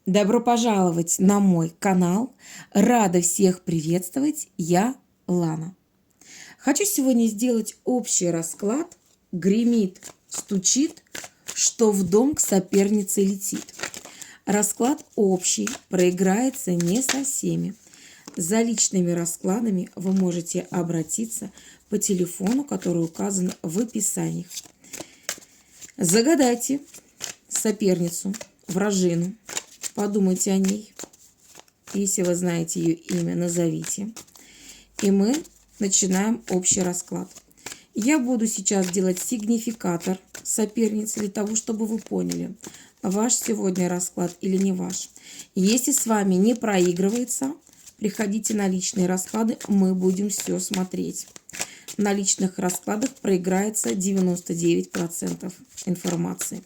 Добро пожаловать на мой канал. Рада всех приветствовать. Я Лана. Хочу сегодня сделать общий расклад. Гремит, стучит, что в дом к сопернице летит. Расклад общий, проиграется не со всеми. За личными раскладами вы можете обратиться по телефону, который указан в описании. Загадайте соперницу, вражину. Подумайте о ней. Если вы знаете ее имя, назовите. И мы начинаем общий расклад. Я буду сейчас делать сигнификатор соперницы для того, чтобы вы поняли, ваш сегодня расклад или не ваш. Если с вами не проигрывается, приходите на личные расклады, мы будем все смотреть. На личных раскладах проиграется 99% информации.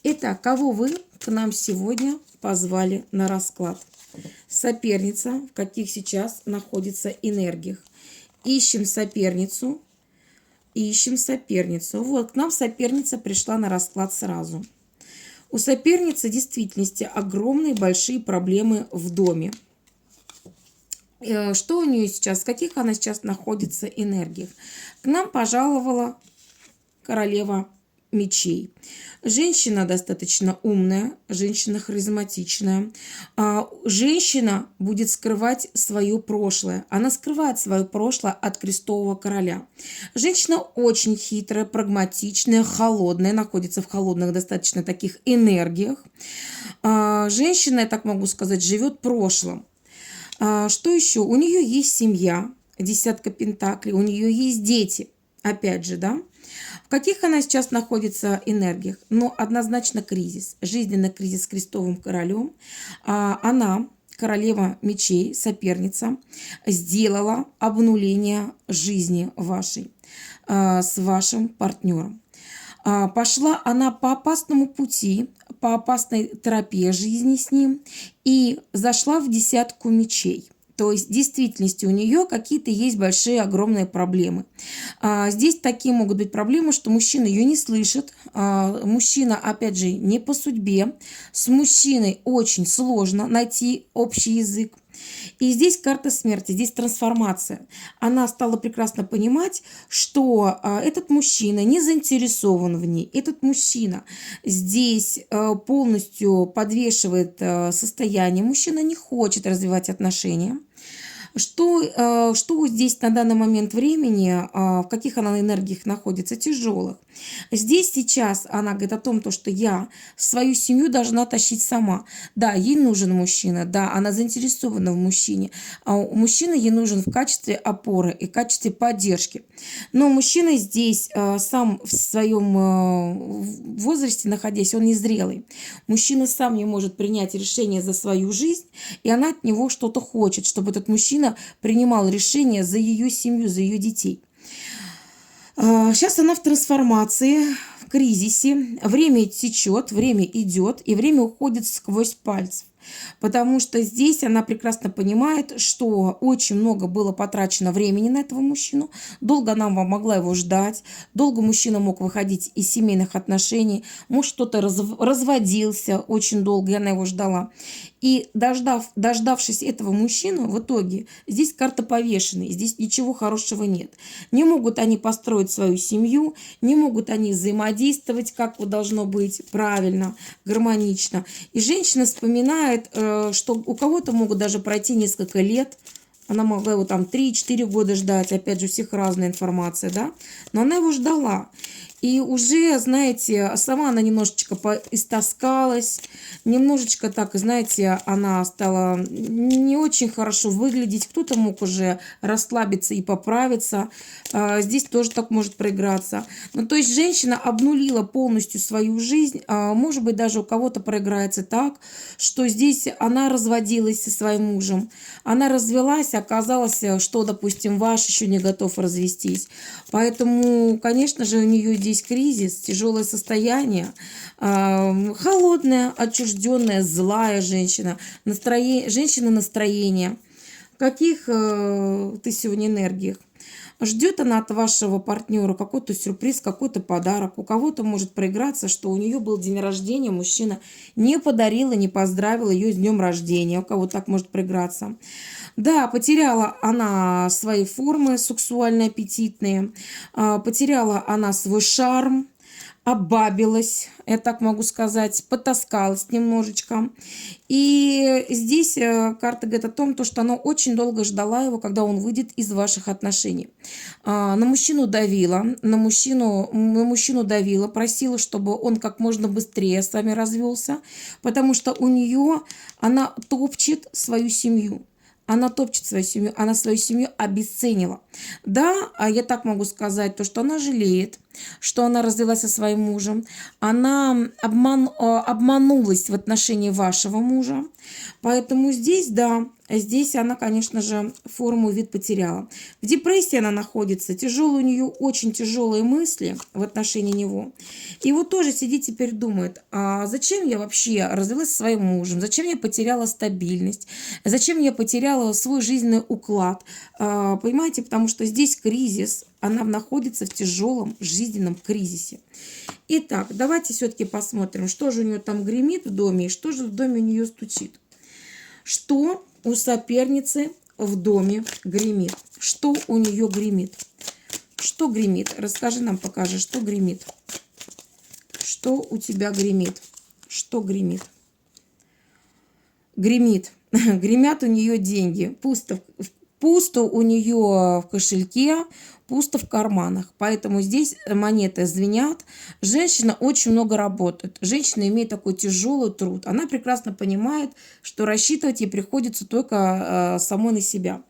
Итак, кого вы к нам сегодня позвали на расклад? Соперница, в каких сейчас находится энергиях. Ищем соперницу. Ищем соперницу. Вот, к нам соперница пришла на расклад сразу. У соперницы в действительности огромные большие проблемы в доме. Что у нее сейчас, в каких она сейчас находится энергиях? К нам пожаловала королева мечей. Женщина достаточно умная, женщина харизматичная. Женщина будет скрывать свое прошлое. Она скрывает свое прошлое от крестового короля. Женщина очень хитрая, прагматичная, холодная, находится в холодных достаточно таких энергиях. Женщина, я так могу сказать, живет прошлым. Что еще? У нее есть семья, десятка пентаклей, у нее есть дети. Опять же, да? В каких она сейчас находится энергиях? Но однозначно кризис. Жизненный кризис с крестовым королем. Она, королева мечей, соперница, сделала обнуление жизни вашей с вашим партнером. Пошла она по опасному пути, по опасной тропе жизни с ним и зашла в десятку мечей. То есть в действительности у нее какие-то есть большие, огромные проблемы. Здесь такие могут быть проблемы, что мужчина ее не слышит. Мужчина, опять же, не по судьбе. С мужчиной очень сложно найти общий язык. И здесь карта смерти, здесь трансформация. Она стала прекрасно понимать, что этот мужчина не заинтересован в ней. Этот мужчина здесь полностью подвешивает состояние. Мужчина не хочет развивать отношения. Что здесь на данный момент времени, в каких она энергиях находится? Тяжелых. Здесь сейчас она говорит о том, что я свою семью должна тащить сама. Да, ей нужен мужчина, да, она заинтересована в мужчине. Мужчина ей нужен в качестве опоры и в качестве поддержки. Но мужчина здесь сам в своем возрасте находясь, он незрелый. Мужчина сам не может принять решение за свою жизнь, и она от него что-то хочет, чтобы этот мужчина принимал решения за ее семью, за ее детей. Сейчас она в трансформации, в кризисе. Время течет, время идет, и время уходит сквозь пальцы. Потому что здесь она прекрасно понимает, что очень много было потрачено времени на этого мужчину. Долго она могла его ждать. Долго мужчина мог выходить из семейных отношений. Муж что-то разводился очень долго, и она его ждала. И дождавшись этого мужчину, в итоге здесь карта повешенной, здесь ничего хорошего нет. Не могут они построить свою семью, не могут они взаимодействовать, как вот должно быть правильно, гармонично. И женщина вспоминает, что у кого-то могут даже пройти несколько лет. Она могла его там 3-4 года ждать. Опять же, у всех разная информация, да? Но она его ждала. И уже, знаете, сама она немножечко истаскалась, немножечко так, знаете, она стала не очень хорошо выглядеть. Кто-то мог уже расслабиться и поправиться. Здесь тоже так может проиграться. Ну, то есть женщина обнулила полностью свою жизнь. Может быть, даже у кого-то проиграется так, что здесь она разводилась со своим мужем. Она развелась, оказалось, что, допустим, ваш еще не готов развестись. Поэтому, конечно же, у нее здесь кризис, тяжелое состояние, холодная, отчужденная, злая женщина, женщина настроения. В каких ты сегодня энергиях? Ждет она от вашего партнера какой-то сюрприз, какой-то подарок. У кого-то может проиграться, что у нее был день рождения, мужчина не подарил и не поздравил ее с днем рождения. У кого так может проиграться. Да, потеряла она свои формы сексуально-аппетитные, потеряла она свой шарм, обабилась, я так могу сказать, потаскалась немножечко. И здесь карта говорит о том, что она очень долго ждала его, когда он выйдет из ваших отношений. На мужчину давила, на мужчину давила, просила, чтобы он как можно быстрее с вами развелся, потому что у нее она топчет свою семью. Она топчет свою семью, она свою семью обесценила. Да, я так могу сказать, то, что она жалеет, что она развелась со своим мужем. Она обманулась в отношении вашего мужа. Поэтому здесь, да, здесь она, конечно же, форму и вид потеряла. В депрессии она находится. Тяжелые у нее, очень тяжелые мысли в отношении него. И вот тоже сидит теперь думает, а зачем я вообще развелась со своим мужем? Зачем я потеряла стабильность? Зачем я потеряла свой жизненный уклад? Понимаете, потому что здесь кризис. Она находится в тяжелом жизненном кризисе. Итак, давайте все-таки посмотрим, что же у нее там гремит в доме и что же в доме у нее стучит. Что у соперницы в доме гремит? Что у нее гремит? Что гремит? Расскажи нам, покажи, что гремит. Что у тебя гремит? Что гремит? Гремит. Гремят у нее деньги. Пусто у нее в кошельке, пусто в карманах. Поэтому здесь монеты звенят. Женщина очень много работает. Женщина имеет такой тяжелый труд. Она прекрасно понимает, что рассчитывать ей приходится только самой на себя.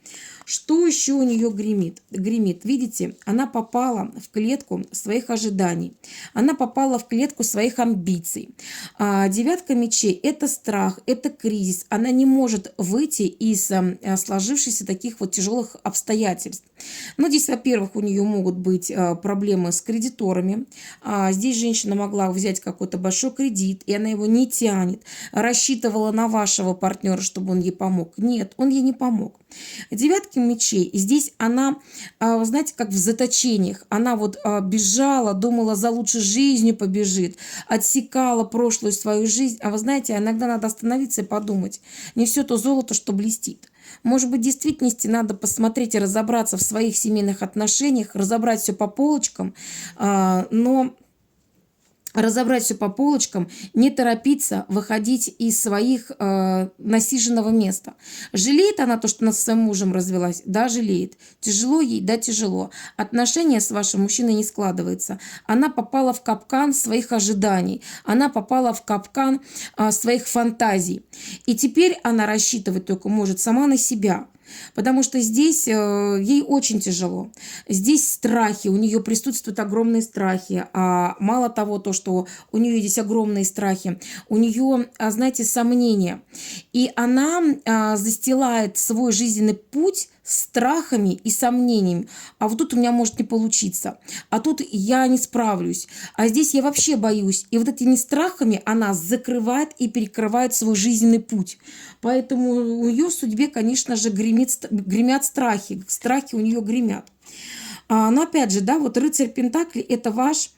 Что еще у нее гремит? Гремит, видите, она попала в клетку своих ожиданий. Она попала в клетку своих амбиций. Девятка мечей – это страх, это кризис. Она не может выйти из сложившихся таких вот тяжелых обстоятельств. Но здесь, во-первых, у нее могут быть проблемы с кредиторами. Здесь женщина могла взять какой-то большой кредит, и она его не тянет. Рассчитывала на вашего партнера, чтобы он ей помог. Нет, он ей не помог. Девятка мечей. И здесь она, вы знаете, как в заточениях. Она вот бежала, думала, за лучшей жизнью побежит, отсекала прошлую свою жизнь. А вы знаете, иногда надо остановиться и подумать. Не все то золото, что блестит. Может быть, в действительности надо посмотреть и разобраться в своих семейных отношениях, разобрать все по полочкам, но разобрать все по полочкам, не торопиться выходить из своих насиженного места. Жалеет она то, что она со своим мужем развелась? Да, жалеет. Тяжело ей? Да, тяжело. Отношения с вашим мужчиной не складываются. Она попала в капкан своих ожиданий. Она попала в капкан своих фантазий. И теперь она рассчитывать только может сама на себя. Потому что здесь ей очень тяжело. Здесь страхи, у нее присутствуют огромные страхи. А мало того, то, что у нее здесь огромные страхи, у нее, знаете, сомнения. И она застилает свой жизненный путь страхами и сомнениями. А вот тут у меня может не получиться. А тут я не справлюсь. А здесь я вообще боюсь. И вот этими страхами она закрывает и перекрывает свой жизненный путь. Поэтому у ее судьбе, конечно же, гремят страхи. Страхи у нее гремят. Но опять же, да, вот рыцарь Пентаклей – это ваш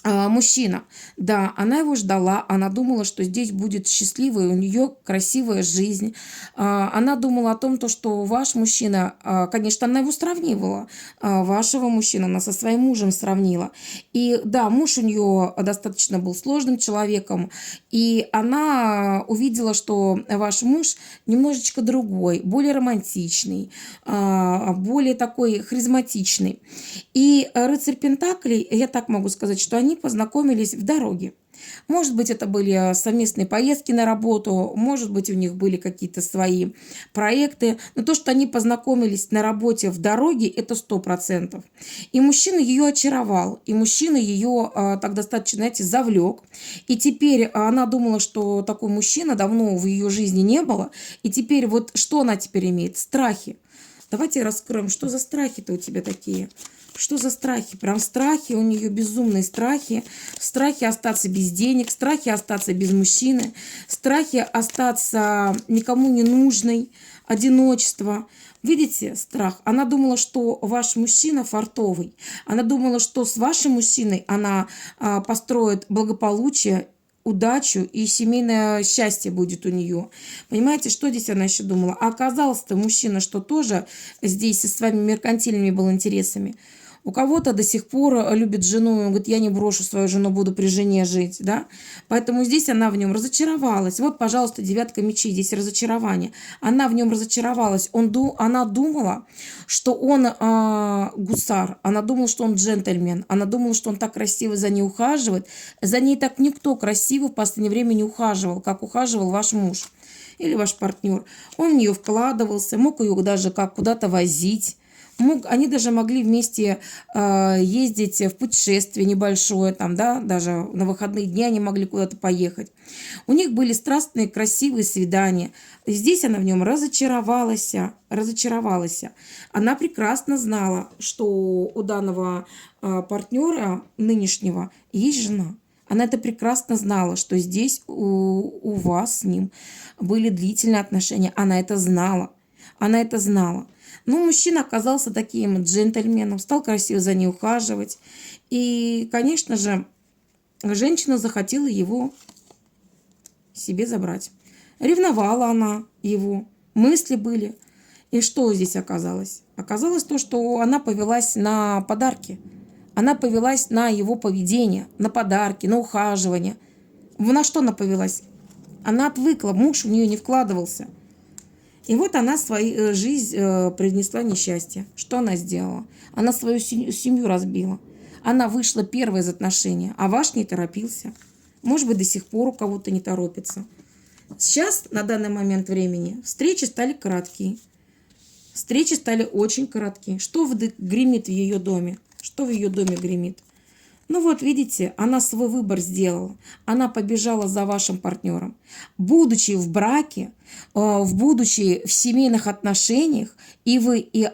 мужчина. Да, она его ждала, она думала, что здесь будет счастливая, у нее красивая жизнь. Она думала о том, что ваш мужчина, конечно, она его сравнивала, вашего мужчину она со своим мужем сравнила. И да, муж у нее достаточно был сложным человеком, и она увидела, что ваш муж немножечко другой, более романтичный, более такой харизматичный. И рыцарь Пентаклей, я так могу сказать, что они познакомились в дороге. Может быть, это были совместные поездки на работу, может быть, у них были какие-то свои проекты. Но то, что они познакомились на работе в дороге, это 100%. И мужчина ее очаровал, и мужчина ее так достаточно, знаете, завлек. И теперь она думала, что такой мужчина давно в ее жизни не было. И теперь вот что она теперь имеет? Страхи. Давайте раскроем, что за страхи-то у тебя такие. Что за страхи? Прям страхи, у нее безумные страхи. Страхи остаться без денег, страхи остаться без мужчины, страхи остаться никому не нужной, одиночество. Видите, страх. Она думала, что ваш мужчина фартовый. Она думала, что с вашим мужчиной она построит благополучие, удачу и семейное счастье будет у нее. Понимаете, что здесь она еще думала? А оказался-то мужчина, что тоже здесь со своими меркантильными был интересами. У кого-то до сих пор любит жену, он говорит, я не брошу свою жену, буду при жене жить, да. Поэтому здесь она в нем разочаровалась. Вот, пожалуйста, 9 мечей, здесь разочарование. Она в нем разочаровалась. Она думала, что он гусар, она думала, что он джентльмен, она думала, что он так красиво за ней ухаживает. За ней так никто красиво в последнее время не ухаживал, как ухаживал ваш муж или ваш партнер. Он в нее вкладывался, мог ее даже как куда-то возить. Они даже могли вместе ездить в путешествие небольшое, там, да, даже на выходные дни они могли куда-то поехать. У них были страстные, красивые свидания. Здесь она в нем разочаровалась. Она прекрасно знала, что у данного партнера нынешнего есть жена. Она это прекрасно знала, что здесь у вас с ним были длительные отношения. Она это знала. Она это знала. Но мужчина оказался таким джентльменом, стал красиво за ней ухаживать. И, конечно же, женщина захотела его себе забрать. Ревновала она его, мысли были. И что здесь оказалось? Оказалось то, что она повелась на подарки. Она повелась на его поведение, на подарки, на ухаживание. На что она повелась? Она отвыкла, муж в нее не вкладывался. И вот она свою жизнь принесла несчастье. Что она сделала? Она свою семью разбила. Она вышла первой из отношений, а ваш не торопился. Может быть, до сих пор у кого-то не торопится. Сейчас, на данный момент времени, встречи стали краткие. Встречи стали очень короткие. Что гремит в ее доме? Что в ее доме гремит? Ну вот, видите, она свой выбор сделала. Она побежала за вашим партнером. Будучи в браке, будучи в семейных отношениях, и вы, и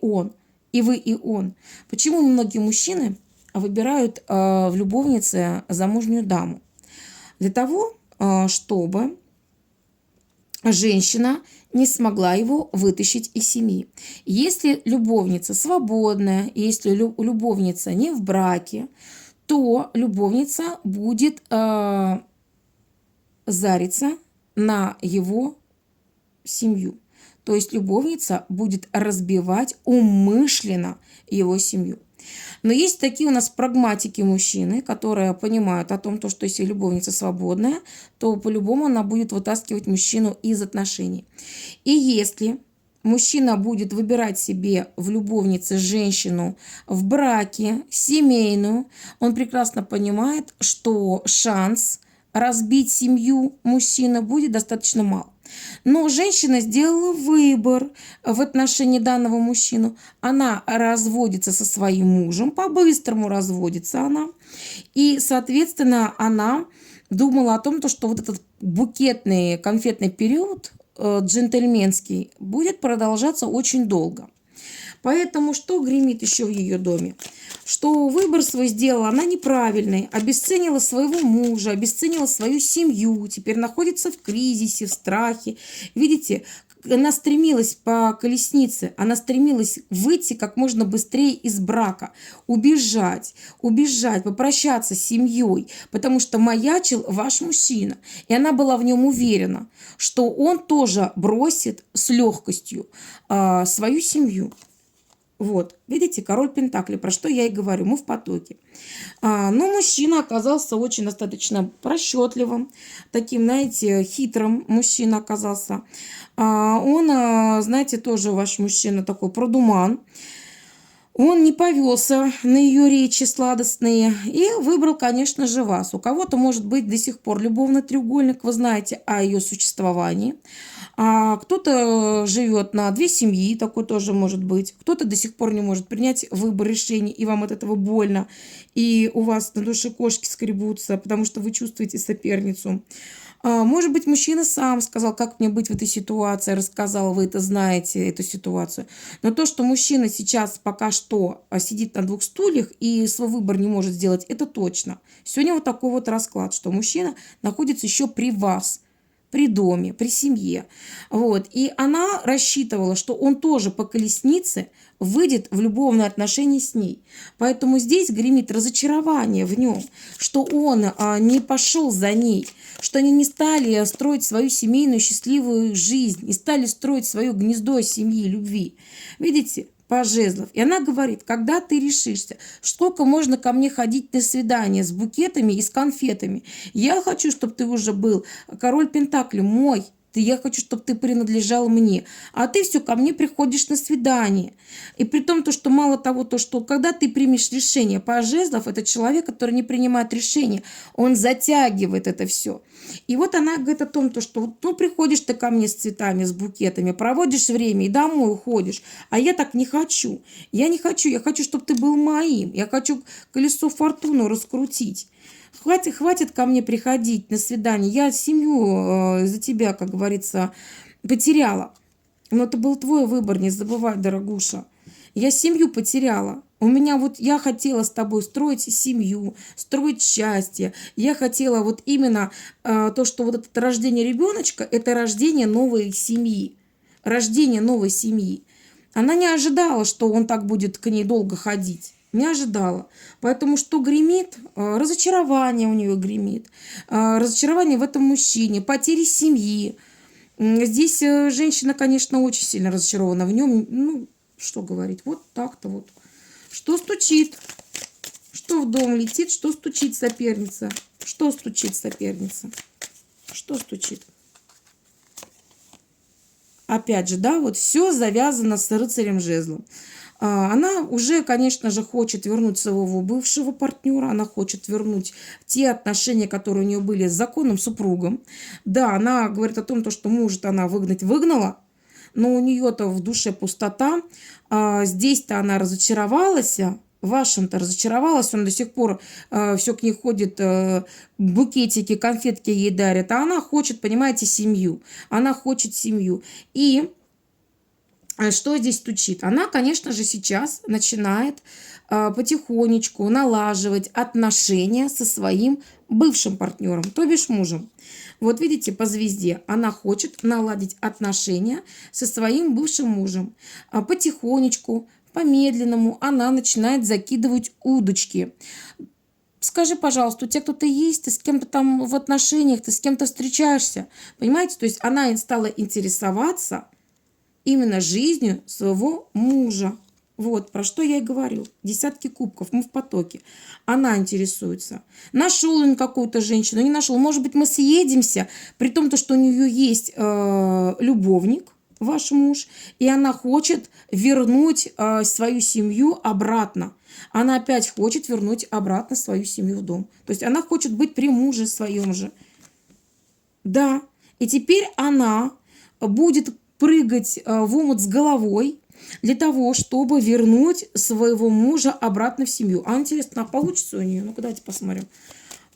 он, и вы, и он. Почему многие мужчины выбирают в любовнице замужнюю даму? Для того, чтобы женщина не смогла его вытащить из семьи. Если любовница свободная, если любовница не в браке, то любовница будет зариться на его семью. То есть любовница будет разбивать умышленно его семью. Но есть такие у нас прагматики мужчины, которые понимают о том, что если любовница свободная, то по-любому она будет вытаскивать мужчину из отношений. И если мужчина будет выбирать себе в любовнице женщину в браке, семейную, он прекрасно понимает, что шанс разбить семью мужчины будет достаточно мал. Но женщина сделала выбор в отношении данного мужчину. Она разводится со своим мужем, по-быстрому разводится она. И, соответственно, она думала о том, что вот этот букетный конфетный период джентльменский будет продолжаться очень долго. Поэтому что гремит еще в ее доме? Что выбор свой сделала она неправильный, обесценила своего мужа, обесценила свою семью, теперь находится в кризисе, в страхе. Видите, она стремилась по колеснице, она стремилась выйти как можно быстрее из брака, убежать, попрощаться с семьей, потому что маячил ваш мужчина. И она была в нем уверена, что он тоже бросит с легкостью свою семью. Вот, видите, король Пентаклей, про что я и говорю, мы в потоке. Но мужчина оказался очень достаточно расчетливым, таким, знаете, хитрым мужчина оказался. Он, знаете, тоже ваш мужчина такой продуман. Он не повелся на ее речи сладостные и выбрал, конечно же, вас. У кого-то может быть до сих пор любовный треугольник, вы знаете о ее существовании. А кто-то живет на 2 семьи, такой тоже может быть. Кто-то до сих пор не может принять выбор решений, и вам от этого больно. И у вас на душе кошки скребутся, потому что вы чувствуете соперницу. Может быть, мужчина сам сказал, как мне быть в этой ситуации, рассказал, вы это знаете, эту ситуацию. Но то, что мужчина сейчас пока что сидит на двух стульях и свой выбор не может сделать, это точно. Сегодня вот такой вот расклад, что мужчина находится еще при вас, при доме, при семье. Вот. И она рассчитывала, что он тоже по колеснице выйдет в любовные отношения с ней. Поэтому здесь гремит разочарование в нем, что он не пошел за ней, что они не стали строить свою семейную счастливую жизнь, не стали строить свое гнездо семьи, любви. Видите? По жезлов. И она говорит, когда ты решишься, сколько можно ко мне ходить на свидание с букетами и с конфетами. Я хочу, чтобы ты уже был король Пентаклей мой. Я хочу, чтобы ты принадлежал мне. А ты все ко мне приходишь на свидание. И при том, то, что мало того, то, что когда ты примешь решение по жезлов, это человек, который не принимает решения, он затягивает это все. И вот она говорит о том, то, что ну, приходишь ты ко мне с цветами, с букетами, проводишь время и домой уходишь. А я так не хочу. Я не хочу. Я хочу, чтобы ты был моим. Я хочу колесо фортуны раскрутить. Хватит ко мне приходить на свидание. Я семью за тебя, как говорится, потеряла. Но это был твой выбор, не забывай, дорогуша. Я семью потеряла. У меня вот я хотела с тобой строить семью, строить счастье. Я хотела вот именно то, что вот это рождение ребеночка, это рождение новой семьи. Рождение новой семьи. Она не ожидала, что он так будет к ней долго ходить. Не ожидала. Поэтому что гремит? Разочарование у нее гремит. Разочарование в этом мужчине, потери семьи. Здесь женщина, конечно, очень сильно разочарована в нем. Ну, что говорить, вот так-то вот. Что стучит? Что в дом летит? Что стучит соперница? Что стучит соперница? Что стучит? Опять же, да, вот все завязано с рыцарем жезлом. Она уже, конечно же, хочет вернуть своего бывшего партнера, она хочет вернуть те отношения, которые у нее были с законным супругом. Да, она говорит о том, что может она выгнать, выгнала, но у нее-то в душе пустота. Здесь-то она разочаровалась, в вашем-то разочаровалась, он до сих пор все к ней ходит, букетики, конфетки ей дарят, а она хочет, понимаете, семью. Она хочет семью. И что здесь стучит? Она, конечно же, сейчас начинает потихонечку налаживать отношения со своим бывшим партнером, то бишь мужем. Вот видите, по звезде она хочет наладить отношения со своим бывшим мужем. Потихонечку, по-медленному она начинает закидывать удочки. Скажи, пожалуйста, у тебя кто-то есть, ты с кем-то там в отношениях, ты с кем-то встречаешься, понимаете? То есть она стала интересоваться именно жизнью своего мужа. Вот, про что я и говорю. Десятки кубков, мы в потоке. Она интересуется. Нашел он какую-то женщину, не нашел. Может быть, мы съедемся, при том, что у нее есть любовник, ваш муж, и она хочет вернуть свою семью обратно. Она опять хочет вернуть обратно свою семью в дом. То есть она хочет быть при муже своем же. Да. И теперь она будет прыгать в омут с головой для того, чтобы вернуть своего мужа обратно в семью. А интересно, получится у нее? Ну-ка, давайте посмотрим.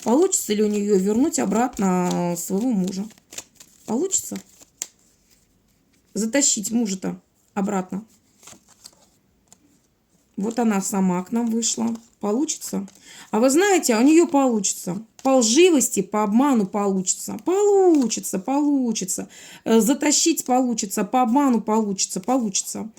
Получится ли у нее вернуть обратно своего мужа? Получится? Затащить мужа-то обратно. Вот она сама к нам вышла. Получится? А вы знаете, у нее получится. По лживости, по обману получится. Получится, получится. Затащить получится, по обману получится, получится.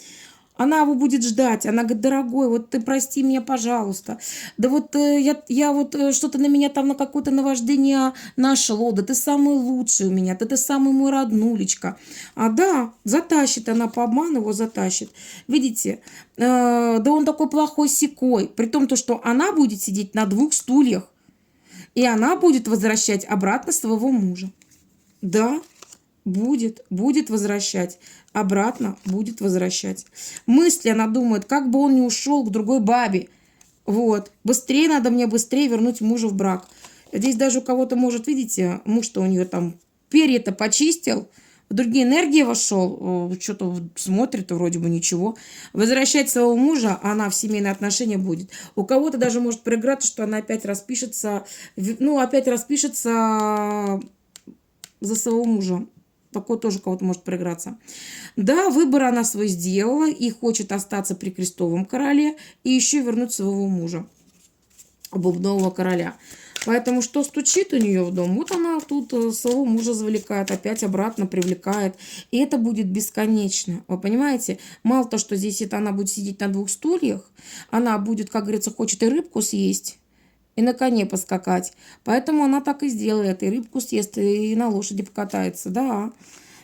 Она его будет ждать. Она говорит, дорогой, вот ты прости меня, пожалуйста. Да вот я вот что-то на меня там на какое-то наваждение нашло. Да ты самый лучший у меня. Да ты самый мой роднулечка. А да, затащит она по обману, его затащит. Видите, да он такой плохой сякой. При том, то, что она будет сидеть на двух стульях. И она будет возвращать обратно своего мужа. Да, будет возвращать. Обратно будет возвращать. Мысли она думает, как бы он не ушел к другой бабе. Вот. Быстрее надо мне, быстрее вернуть мужа в брак. Здесь даже у кого-то может, видите, муж-то у нее там перья-то почистил, в другие энергии вошел, что-то смотрит, вроде бы ничего. Возвращать своего мужа она в семейные отношения будет. У кого-то даже может проиграться, что она опять распишется, ну, опять распишется за своего мужа. Такое тоже кого-то может проиграться. Да, выбор она свой сделала и хочет остаться при крестовом короле и еще вернуть своего мужа, бубнового короля. Поэтому что стучит у нее в дом? Вот она тут своего мужа завлекает, опять обратно привлекает. И это будет бесконечно. Вы понимаете? Мало то, что здесь это она будет сидеть на двух стульях, она будет, как говорится, хочет и рыбку съесть, и на коне поскакать. Поэтому она так и сделает. И рыбку съест, и на лошади покатается. Да.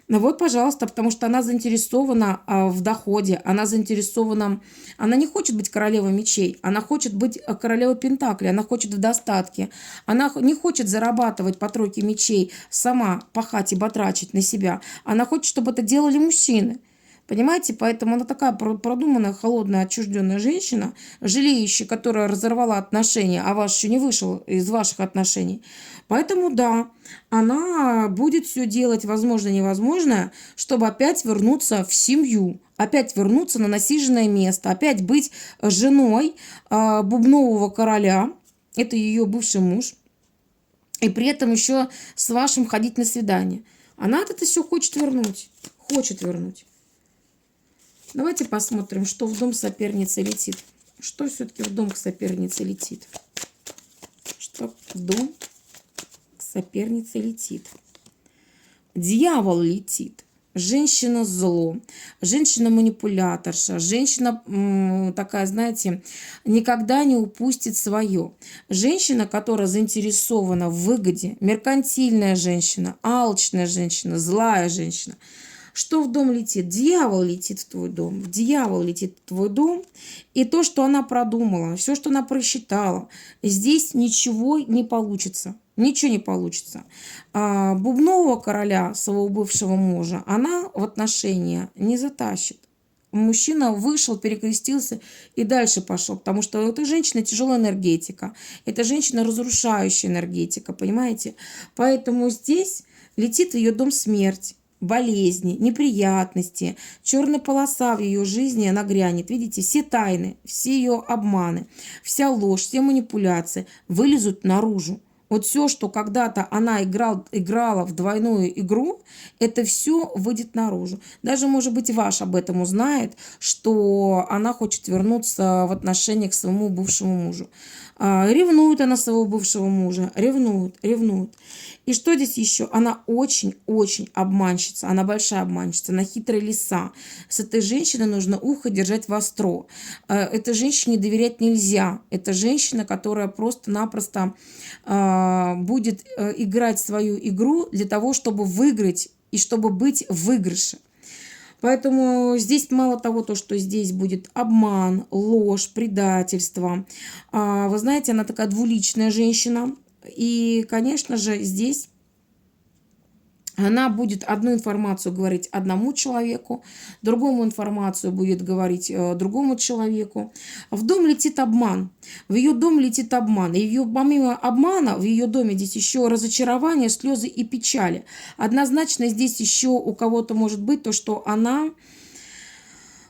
Ну вот, пожалуйста, потому что она заинтересована в доходе, она заинтересована, она не хочет быть королевой мечей, она хочет быть королевой пентаклей, она хочет в достатке, она не хочет зарабатывать по тройке мечей, сама пахать и батрачить на себя, она хочет, чтобы это делали мужчины. Понимаете, поэтому она такая продуманная, холодная, отчужденная женщина, жалеющая, которая разорвала отношения, а ваш еще не вышел из ваших отношений. Поэтому да, она будет все делать возможное и невозможное, чтобы опять вернуться в семью, опять вернуться на насиженное место, опять быть женой бубнового короля, это ее бывший муж, и при этом еще с вашим ходить на свидание. Она это все хочет вернуть, хочет вернуть. Давайте посмотрим, что в дом соперницы летит. Что все-таки в дом к сопернице летит? Что в дом к сопернице летит? Дьявол летит. Женщина зло, женщина-манипуляторша, женщина такая, знаете, никогда не упустит свое. Женщина, которая заинтересована в выгоде, меркантильная женщина, алчная женщина, злая женщина. Что в дом летит? Дьявол летит в твой дом. Дьявол летит в твой дом. И то, что она продумала, все, что она просчитала, здесь ничего не получится. Ничего не получится. Бубнового короля, своего бывшего мужа, она в отношения не затащит. Мужчина вышел, перекрестился и дальше пошел, потому что у этой женщины тяжелая энергетика. Это женщина разрушающая энергетика, понимаете? Поэтому здесь летит в ее дом смерть. Болезни, неприятности, черная полоса в ее жизни, она грянет. Видите, все тайны, все ее обманы, вся ложь, все манипуляции вылезут наружу. Вот все, что когда-то она играла в двойную игру, это все выйдет наружу. Даже, может быть, ваш об этом узнает, что она хочет вернуться в отношениях к своему бывшему мужу. Ревнует она своего бывшего мужа, ревнует. И что здесь еще? Она очень-очень обманщица, она большая обманщица, она хитрая лиса. С этой женщиной нужно ухо держать востро. Этой женщине доверять нельзя. Это женщина, которая просто-напросто будет играть свою игру для того, чтобы выиграть и чтобы быть в выигрыше. Поэтому здесь мало того, что здесь будет обман, ложь, предательство. Вы знаете, она такая двуличная женщина. И, конечно же, здесь она будет одну информацию говорить одному человеку, другому информацию будет говорить другому человеку. В дом летит обман. В ее дом летит обман. И помимо обмана в ее доме здесь еще разочарование, слезы и печали. Однозначно здесь еще у кого-то может быть то, что она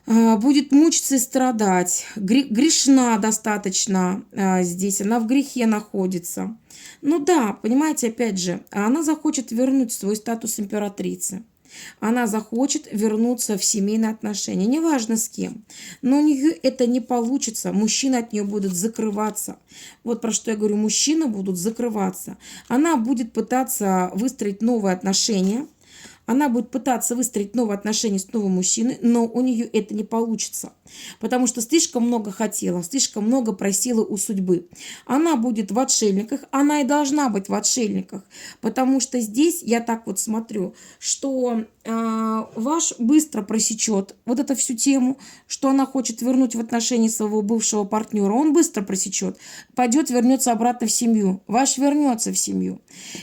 будет мучиться и страдать. Грешна достаточно здесь. Она в грехе находится. Ну да, понимаете, опять же, она захочет вернуть свой статус императрицы. Она захочет вернуться в семейные отношения, неважно с кем. Но у нее это не получится. Мужчины от нее будут закрываться. Вот про что я говорю, мужчины будут закрываться. Она будет пытаться выстроить новые отношения. Она будет пытаться выстроить новые отношения с новым мужчиной, но у нее это не получится, потому что слишком много хотела, слишком много просила у судьбы. Она будет в отшельниках, она и должна быть в отшельниках, потому что здесь я так вот смотрю, что ваш быстро просечет вот эту всю тему, что она хочет вернуть в отношении своего бывшего партнера. Он быстро просечет, пойдет, вернется обратно в семью. Ваш вернется в семью.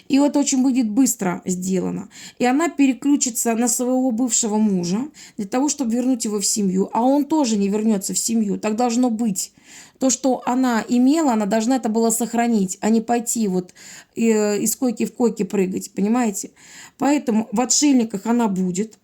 И вот очень будет быстро сделано. И она переключится на своего бывшего мужа для того, чтобы вернуть его в семью. А он тоже не вернется в семью. Так должно быть. То, что она имела, она должна это была сохранить, а не пойти вот из койки в койки прыгать, понимаете? Поэтому в отшельниках она будет.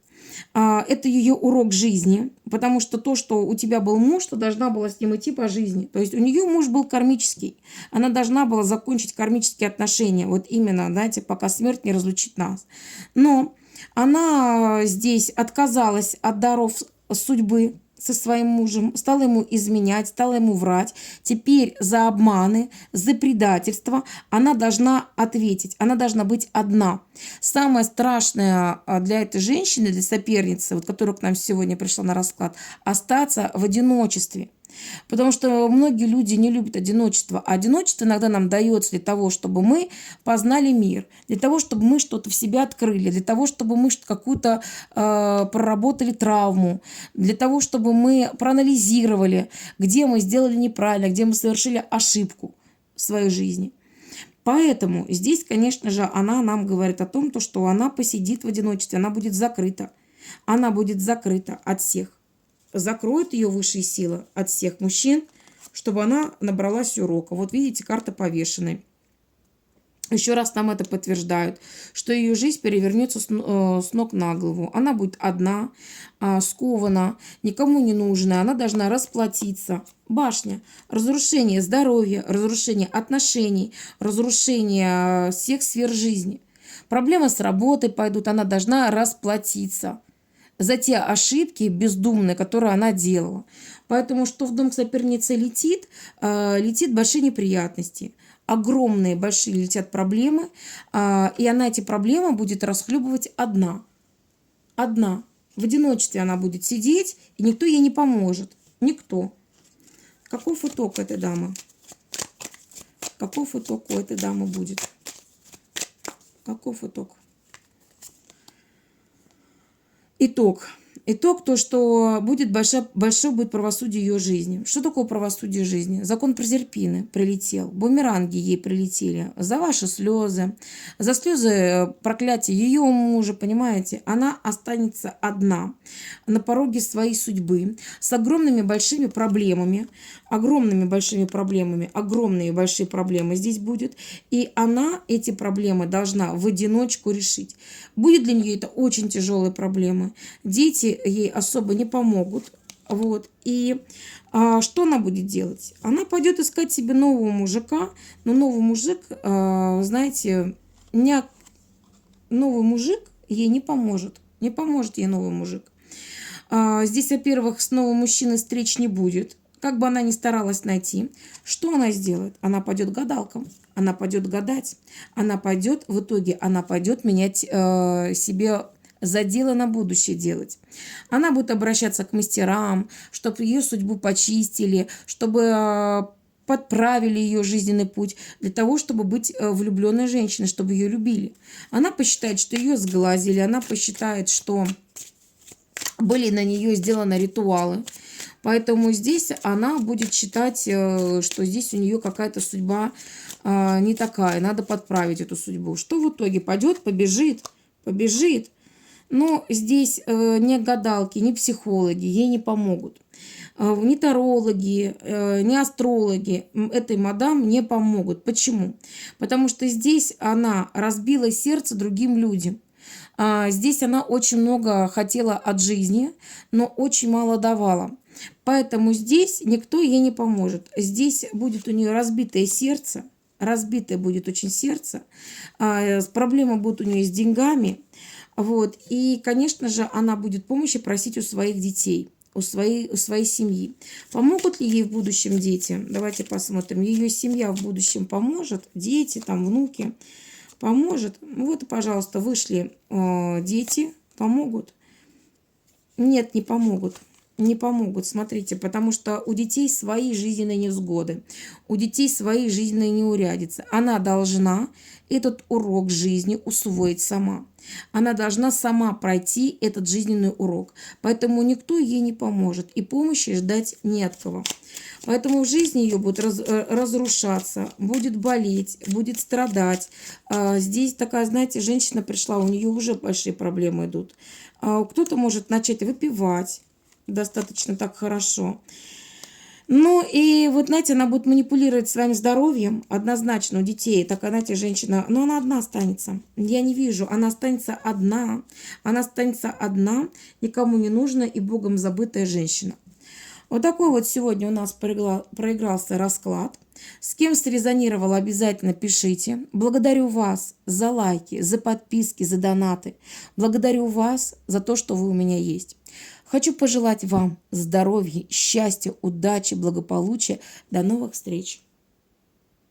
Это ее урок жизни, потому что то, что у тебя был муж, ты должна была с ним идти по жизни. То есть у нее муж был кармический. Она должна была закончить кармические отношения. Вот именно, знаете, пока смерть не разлучит нас. Но она здесь отказалась от даров судьбы со своим мужем, стала ему изменять, стала ему врать. Теперь за обманы, за предательство она должна ответить, она должна быть одна. Самое страшное для этой женщины, для соперницы, вот, которая к нам сегодня пришла на расклад, остаться в одиночестве. Потому что многие люди не любят одиночество. А одиночество иногда нам дается для того, чтобы мы познали мир, для того, чтобы мы что-то в себя открыли, для того, чтобы мы какую-то проработали травму, для того, чтобы мы проанализировали, где мы сделали неправильно, где мы совершили ошибку в своей жизни. Поэтому здесь, конечно же, она нам говорит о том, что она посидит в одиночестве, она будет закрыта. Она будет закрыта от всех. Закроет ее высшие силы от всех мужчин, чтобы она набралась урока. Вот видите, карта повешенной. Еще раз нам это подтверждают, что ее жизнь перевернется с ног на голову. Она будет одна, скована, никому не нужная. Она должна расплатиться. Башня. Разрушение здоровья, разрушение отношений, разрушение всех сфер жизни. Проблемы с работой пойдут. Она должна расплатиться за те ошибки бездумные, которые она делала. Поэтому, что в дом к сопернице летит, летит большие неприятности. Огромные, большие летят проблемы, и она эти проблемы будет расхлебывать одна. Одна. В одиночестве она будет сидеть, и никто ей не поможет. Никто. Каков итог этой дамы? Каков итог у этой дамы будет? Каков итог? Итог то, что будет большое будет правосудие ее жизни. Что такое правосудие жизни? Закон Прозерпины прилетел, бумеранги ей прилетели за ваши слезы, за слезы проклятия ее мужа, понимаете? Она останется одна на пороге своей судьбы с огромными большими проблемами, огромные большие проблемы здесь будет, и она эти проблемы должна в одиночку решить. Будет для нее это очень тяжелые проблемы. Дети ей особо не помогут. Вот. И что она будет делать? Она пойдет искать себе нового мужика, но новый мужик, знаете, новый мужик ей не поможет. Не поможет ей новый мужик. Здесь, во-первых, с новым мужчиной встреч не будет. Как бы она ни старалась найти, что она сделает? Она пойдет к гадалкам, она пойдет гадать, она пойдет, в итоге она пойдет менять себе заделы на будущее делать. Она будет обращаться к мастерам, чтобы ее судьбу почистили, чтобы подправили ее жизненный путь для того, чтобы быть влюбленной женщиной, чтобы ее любили. Она посчитает, что ее сглазили, она посчитает, что были на нее сделаны ритуалы. Поэтому здесь она будет считать, что здесь у нее какая-то судьба не такая. Надо подправить эту судьбу. Что в итоге? Пойдет, побежит. Но здесь ни гадалки, ни психологи ей не помогут. Ни тарологи, ни астрологи этой мадам не помогут. Почему? Потому что здесь она разбила сердце другим людям. Здесь она очень много хотела от жизни, но очень мало давала. Поэтому здесь никто ей не поможет. Здесь будет у нее разбитое сердце, разбитое будет очень сердце, проблемы будут у нее с деньгами. Вот. И, конечно же, она будет помощи просить у своих детей, у своей семьи. Помогут ли ей в будущем дети? Давайте посмотрим. Ее семья в будущем поможет, дети, там, внуки. Поможет. Вот, пожалуйста, вышли дети. Помогут? Нет, не помогут. Не помогут, смотрите, потому что у детей свои жизненные невзгоды, у детей свои жизненные неурядицы. Она должна этот урок жизни усвоить сама. Она должна сама пройти этот жизненный урок. Поэтому никто ей не поможет. И помощи ждать не от кого. Поэтому в жизни ее будет разрушаться, будет болеть, будет страдать. Здесь такая, знаете, женщина пришла, у нее уже большие проблемы идут. Кто-то может начать выпивать достаточно так хорошо. Ну и вот, знаете, она будет манипулировать своим здоровьем однозначно у детей. Так, знаете, женщина, но она одна останется. Я не вижу, она останется одна. Она останется одна, никому не нужна и богом забытая женщина. Вот такой вот сегодня у нас проигрался расклад. С кем срезонировало, обязательно пишите. Благодарю вас за лайки, за подписки, за донаты. Благодарю вас за то, что вы у меня есть. Хочу пожелать вам здоровья, счастья, удачи, благополучия. До новых встреч!